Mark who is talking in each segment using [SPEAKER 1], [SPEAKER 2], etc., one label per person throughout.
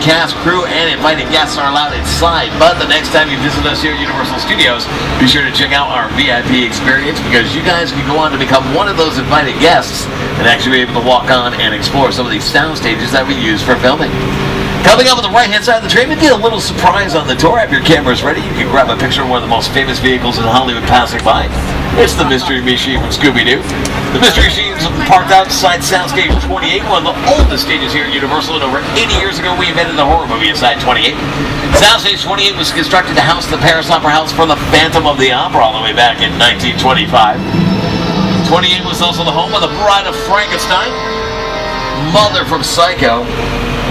[SPEAKER 1] cast, crew, and invited guests are allowed inside. But the next time you visit us here at Universal Studios, be sure to check out our VIP experience, because you guys can go on to become one of those invited guests and actually be able to walk on and explore some of these sound stages that we use for filming. Coming up on the right-hand side of the train, we get a little surprise on the tour. Have your cameras ready. You can grab a picture of one of the most famous vehicles in Hollywood passing by. It's the Mystery Machine from Scooby-Doo. The Mystery Machine is parked outside Soundstage 28, one of the oldest stages here at Universal, and over 80 years ago we invented the horror movie inside 28. Soundstage 28 was constructed to house the Paris Opera House for the Phantom of the Opera all the way back in 1925. 28 was also the home of the Bride of Frankenstein, Mother from Psycho,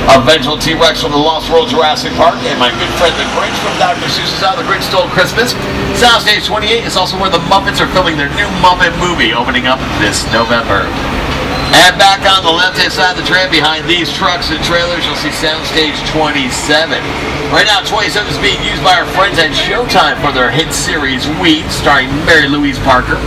[SPEAKER 1] a vengeful T-Rex from the Lost World Jurassic Park, and my good friend the Grinch from Dr. Seuss's How the Grinch Stole Christmas. Soundstage 28 is also where the Muppets are filming their new Muppet movie, opening up this November. And back on the left-hand side of the train, behind these trucks and trailers, you'll see Soundstage 27. Right now, 27 is being used by our friends at Showtime for their hit series Weeds, starring Mary Louise Parker.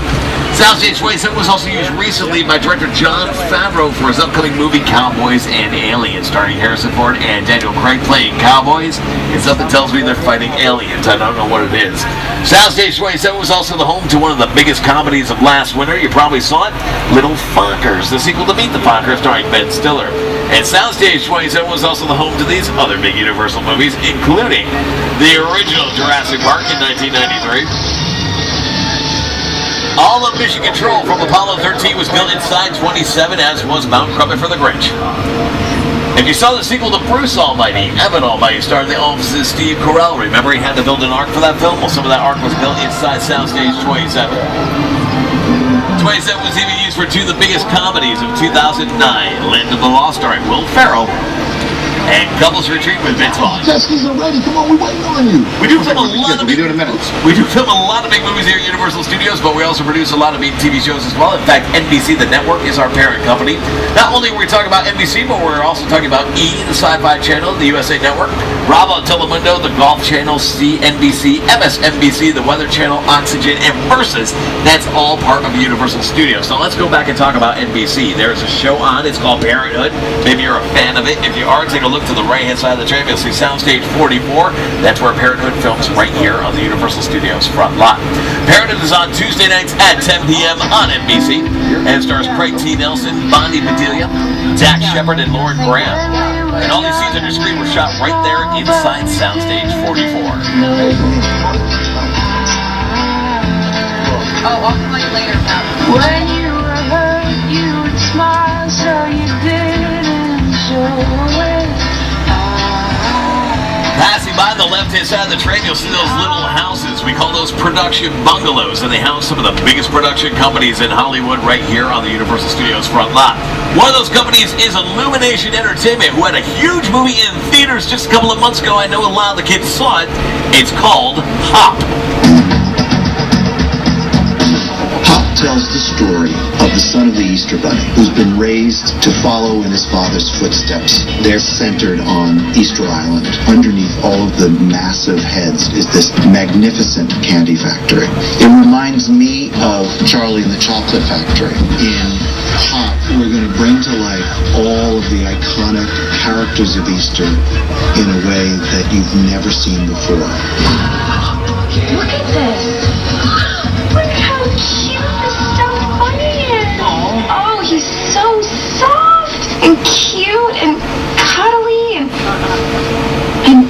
[SPEAKER 1] Soundstage 27 was also used recently by director Jon Favreau for his upcoming movie Cowboys and Aliens, starring Harrison Ford and Daniel Craig playing cowboys. And something tells me they're fighting aliens. I don't know what it is. Soundstage 27 was also the home to one of the biggest comedies of last winter. You probably saw it, Little Fockers, the sequel to Meet the Fockers, starring Ben Stiller. And Soundstage 27 was also the home to these other big Universal movies, including the original Jurassic Park in 1993. All of Mission Control from Apollo 13 was built inside 27, as was Mount Crumpet for the Grinch. If you saw the sequel to Bruce Almighty, Evan Almighty, starring the office's Steve Carell, remember he had to build an ark for that film? Well, some of that ark was built inside Soundstage 27. 27 was even used for two of the biggest comedies of 2009, Land of the Lost, starring Will Ferrell, and Couples Retreat with Vince Vaughn.
[SPEAKER 2] Testies are ready. Come on, we're waiting on you.
[SPEAKER 1] We do film a lot of big movies here at Universal Studios, but we also produce a lot of big TV shows as well. In fact, NBC, the network, is our parent company. Not only are we talking about NBC, but we're also talking about E, the Sci-Fi Channel, the USA Network, Bravo, Telemundo, the Golf Channel, CNBC, MSNBC, the Weather Channel, Oxygen, and Versus. That's all part of Universal Studios. Now let's go back and talk about NBC. There's a show on. It's called Parenthood. Maybe you're a fan of it. If you are, take a look to the right-hand side of the train. You'll see Soundstage 44. That's where Parenthood films, right here on the Universal Studios front lot. Parenthood is on Tuesday nights at 10 p.m. on NBC, and stars Craig T. Nelson, Bondi Bedelia, Dax Shepard, and Lauren Graham. And all these scenes on your screen were shot right there inside Soundstage 44.
[SPEAKER 3] Oh, I'll play later now.
[SPEAKER 4] When you were hurt, you would smile, so you didn't show it.
[SPEAKER 1] Passing by the left-hand side of the train, you'll see those little houses. We call those production bungalows, and they house some of the biggest production companies in Hollywood right here on the Universal Studios front lot. One of those companies is Illumination Entertainment, who had a huge movie in theaters just a couple of months ago. I know a lot of the kids saw it. It's called Hop.
[SPEAKER 2] Tells the story of the son of the Easter Bunny, who's been raised to follow in his father's footsteps. They're centered on Easter Island. Underneath all of the massive heads is this magnificent candy factory. It reminds me of Charlie and the Chocolate Factory. In Hop, we're going to bring to life all of the iconic characters of Easter in a way that you've never seen before.
[SPEAKER 4] Look at this. Look how cute. Oh, he's so soft and cute and cuddly and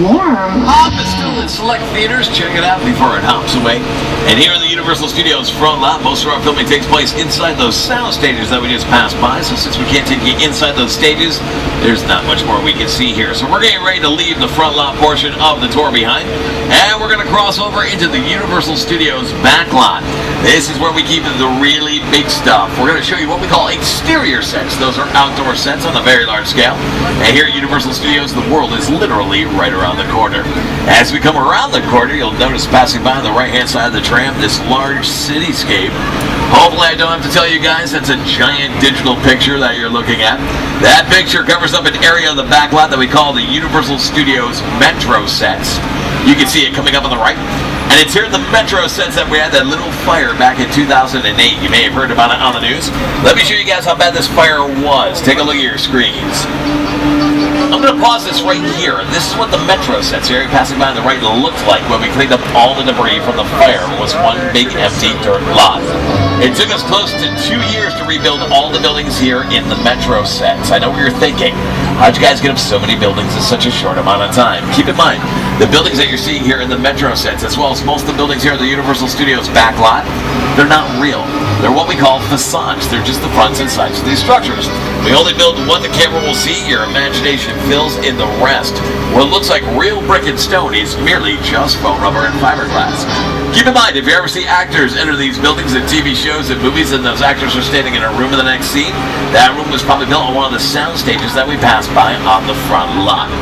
[SPEAKER 4] warm.
[SPEAKER 1] Hop is still in select theaters. Check it out before it hops away. And here in the Universal Studios front lot, most of our filming takes place inside those sound stages that we just passed by. So since we can't take you inside those stages, there's not much more we can see here. So we're getting ready to leave the front lot portion of the tour behind, and we're going to cross over into the Universal Studios back lot. This is where we keep the really big stuff. We're going to show you what we call exterior sets. Those are outdoor sets on a very large scale. And here at Universal Studios, the world is literally right around the corner. As we come around the corner, you'll notice passing by on the right-hand side of the tram this large cityscape. Hopefully I don't have to tell you guys that's a giant digital picture that you're looking at. That picture covers up an area of the back lot that we call the Universal Studios Metro sets. You can see it coming up on the right. And it's here at the Metro sets that we had that little fire back in 2008. You may have heard about it on the news. Let me show you guys how bad this fire was. Take a look at your screens. I'm going to pause this right here. This is what the metro sets here passing by on the right looked like when we cleaned up all the debris from the fire. It was one big empty dirt lot. It took us close to 2 years to rebuild all the buildings here in the metro sets. I know what you're thinking. How'd you guys get up so many buildings in such a short amount of time? Keep in mind, the buildings that you're seeing here in the metro sets, as well as most of the buildings here in the Universal Studios back lot, they're not real. They're what we call facades. They're just the fronts and sides of these structures. We only build what the camera will see. Your imagination fills in the rest. What looks like real brick and stone is merely just foam rubber and fiberglass. Keep in mind, if you ever see actors enter these buildings in TV shows and movies and those actors are standing in a room in the next scene, that room was probably built on one of the sound stages that we passed by on the front lot.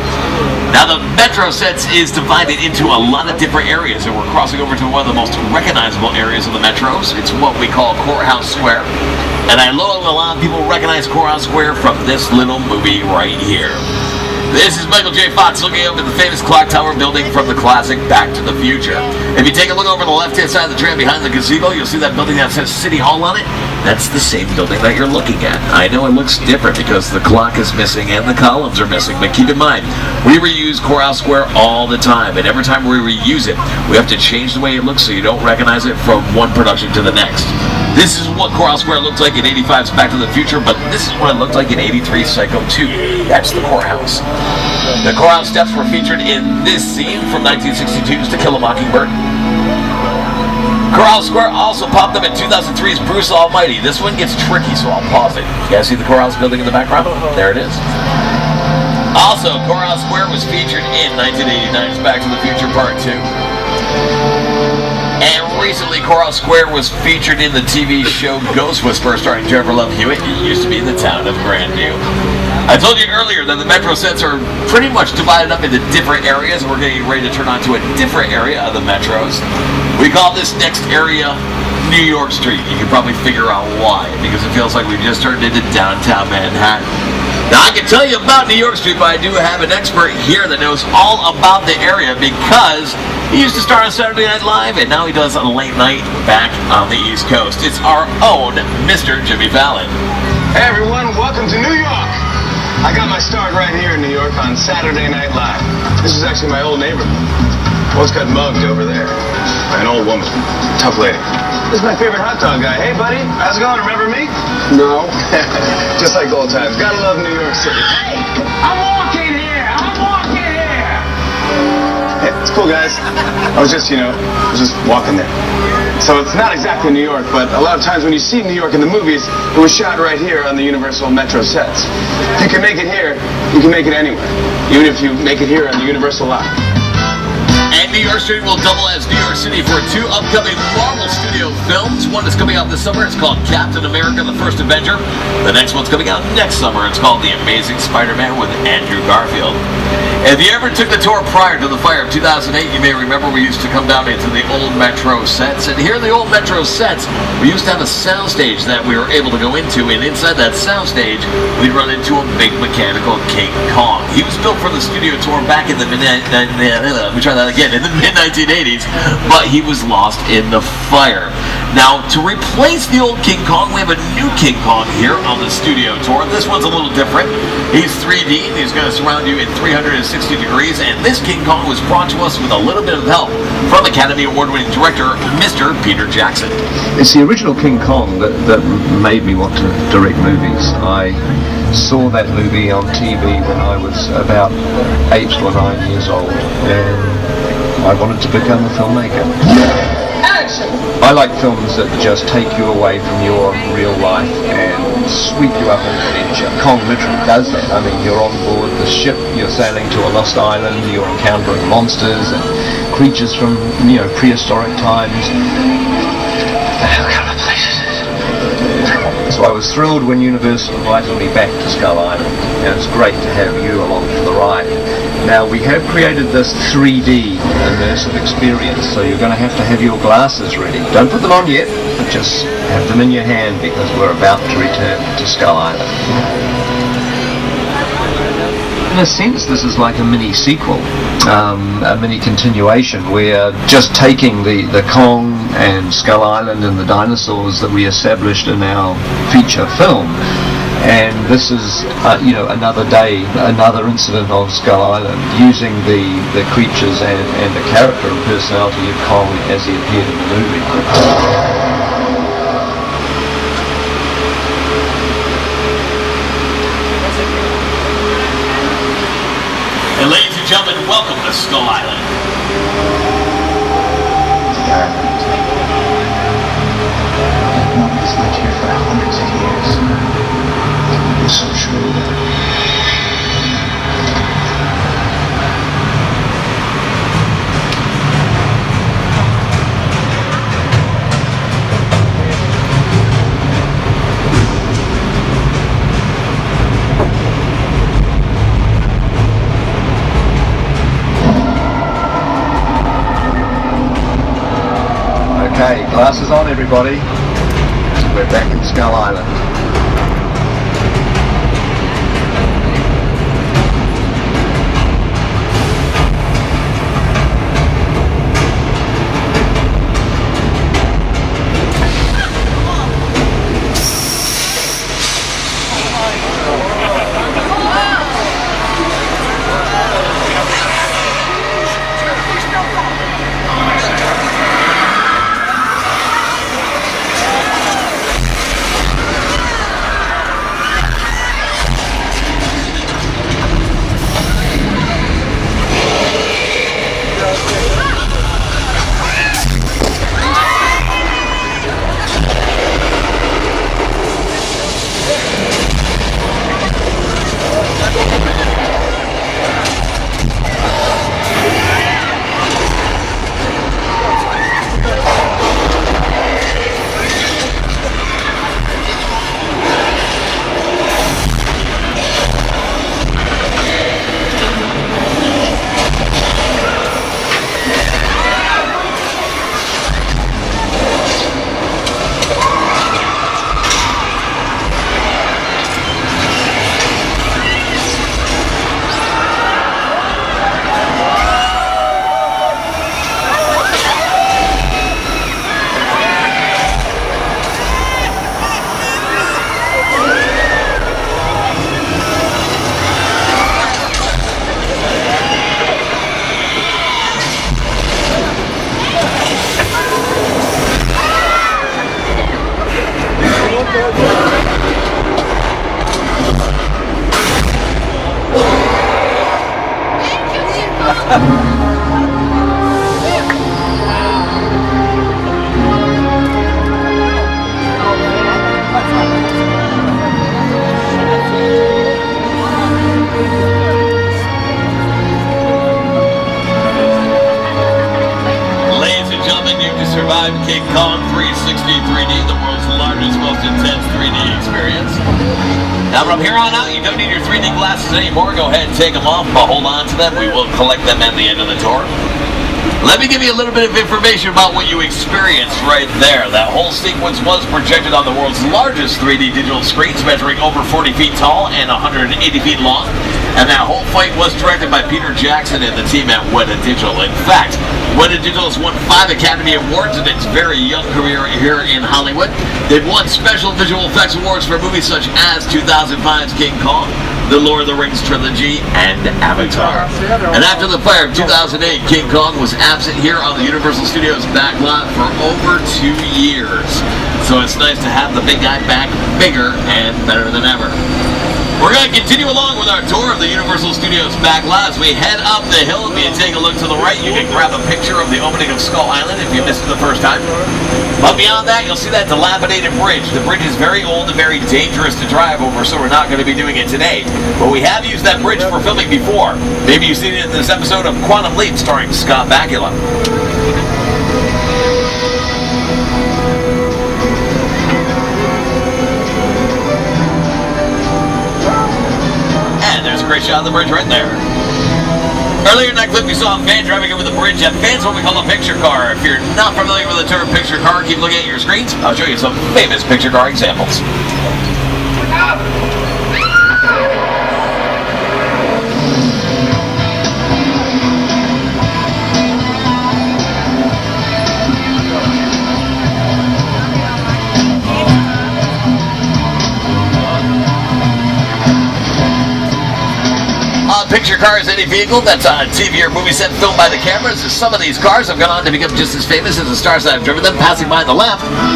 [SPEAKER 1] Now, the metro sets is divided into a lot of different areas, and we're crossing over to one of the most recognizable areas of the metros. It's what we call Courthouse Square. And I know a lot of people recognize Courthouse Square from this little movie right here. This is Michael J. Fox looking up at the famous clock tower building from the classic Back to the Future. If you take a look over the left-hand side of the tram behind the gazebo, you'll see that building that says City Hall on it. That's the same building that you're looking at. I know it looks different because the clock is missing and the columns are missing, but keep in mind, we reuse Courthouse Square all the time, and every time we reuse it, we have to change the way it looks so you don't recognize it from one production to the next. This is what Courthouse Square looked like in 85's Back to the Future, but this is what it looked like in 83's Psycho 2. That's the courthouse. The courthouse steps were featured in this scene from 1962's To Kill a Mockingbird. Courthouse Square also popped up in 2003's Bruce Almighty. This one gets tricky, so I'll pause it. You guys see the courthouse building in the background? There it is. Also, Courthouse Square was featured in 1989's Back to the Future Part 2. And recently, Courthouse Square was featured in the TV show Ghost Whisperer starring Jennifer Love Hewitt. It used to be in the town of Grandview. I told you earlier that the metro sets are pretty much divided up into different areas. We're getting ready to turn on to a different area of the metros. We call this next area New York Street. You can probably figure out why, because it feels like we just turned into downtown Manhattan. Now, I can tell you about New York Street, but I do have an expert here that knows all about the area because he used to start on Saturday Night Live, and now he does a late night back on the East Coast. It's our own Mr. Jimmy Fallon.
[SPEAKER 3] Hey everyone, welcome to New York. I got my start right here in New York on Saturday Night Live. This is actually my old neighborhood. Once got mugged over there by an old woman, tough lady. This is my favorite hot dog guy. Hey buddy, how's it going? Remember me? No. Just like old times. Gotta love New York City. Hey, I'm walking here. Hey, it's cool guys. I was just walking there. So it's not exactly New York, but a lot of times when you see New York in the movies, it was shot right here on the Universal Metro sets. If you can make it here, you can make it anywhere. Even if you make it here on the Universal lot.
[SPEAKER 1] And New York Street will double as New York City for 2 upcoming Marvel Studio films. One is coming out this summer. It's called Captain America, the First Avenger. The next one's coming out next summer. It's called The Amazing Spider-Man with Andrew Garfield. If you ever took the tour prior to the fire of 2008, you may remember we used to come down into the old Metro sets. And here in the old Metro sets, we used to have a soundstage that we were able to go into. And inside that soundstage, we'd run into a big mechanical King Kong. He was built for the studio tour back in the mid-1980s, but he was lost in the fire. Now, to replace the old King Kong, we have a new King Kong here on the studio tour. This one's a little different. He's 3D, and he's going to surround you in 360 degrees, and this King Kong was brought to us with a little bit of help from Academy Award-winning director, Mr. Peter Jackson.
[SPEAKER 5] It's the original King Kong that made me want to direct movies. I saw that movie on TV when I was about 8 or 9 years old, and I wanted to become a filmmaker. I like films that just take you away from your real life and sweep you up into adventure. Kong literally does that. I mean, you're on board the ship, you're sailing to a lost island, you're encountering monsters and creatures from, prehistoric times. How can I place it? So I was thrilled when Universal invited me back to Skull Island, and it's great to have you along for the ride. Now, we have created this 3D immersive experience, so you're going to have your glasses ready. Don't put them on yet, but just have them in your hand because we're about to return to Skull Island. In a sense, this is like a mini sequel, a mini continuation. We're just taking the Kong and Skull Island and the dinosaurs that we established in our feature film And this is, another day, another incident on Skull Island, using the creatures and the character and personality of Kong as he appeared in the movie.
[SPEAKER 1] And ladies and gentlemen, welcome to Skull Island.
[SPEAKER 2] The island. No one has lived here for hundreds of years. It was so true.
[SPEAKER 5] Okay, glasses on everybody. We're back in Skull Island.
[SPEAKER 1] Survive King Kong 360 3D, the world's largest, most intense 3D experience. Now from here on out, you don't need your 3D glasses anymore. Go ahead and take them off, but hold on to them. We will collect them at the end of the tour. Let me give you a little bit of information about what you experienced right there. That whole sequence was projected on the world's largest 3D digital screens, measuring over 40 feet tall and 180 feet long. And that whole fight was directed by Peter Jackson and the team at Weta Digital. In fact, Weta Digital has won 5 Academy Awards in its very young career here in Hollywood. They've won special visual effects awards for movies such as 2005's King Kong, The Lord of the Rings trilogy, and Avatar. And after the fire of 2008, King Kong was absent here on the Universal Studios back lot for over 2 years. So it's nice to have the big guy back, bigger and better than ever. We're going to continue along with our tour of the Universal Studios back lot. As we head up the hill, if you take a look to the right, you can grab a picture of the opening of Skull Island if you missed it the first time. But beyond that, you'll see that dilapidated bridge. The bridge is very old and very dangerous to drive over, so we're not going to be doing it today. But we have used that bridge for filming before. Maybe you've seen it in this episode of Quantum Leap starring Scott Bakula. Great shot of the bridge right there. Earlier in that clip, we saw a van driving over the bridge. That van's what we call a picture car. If you're not familiar with the term picture car, keep looking at your screens. I'll show you some famous picture car examples. picture car is any vehicle that's on a TV or movie set filmed by the cameras. Some of these cars have gone on to become just as famous as the stars that have driven them, passing by on the left.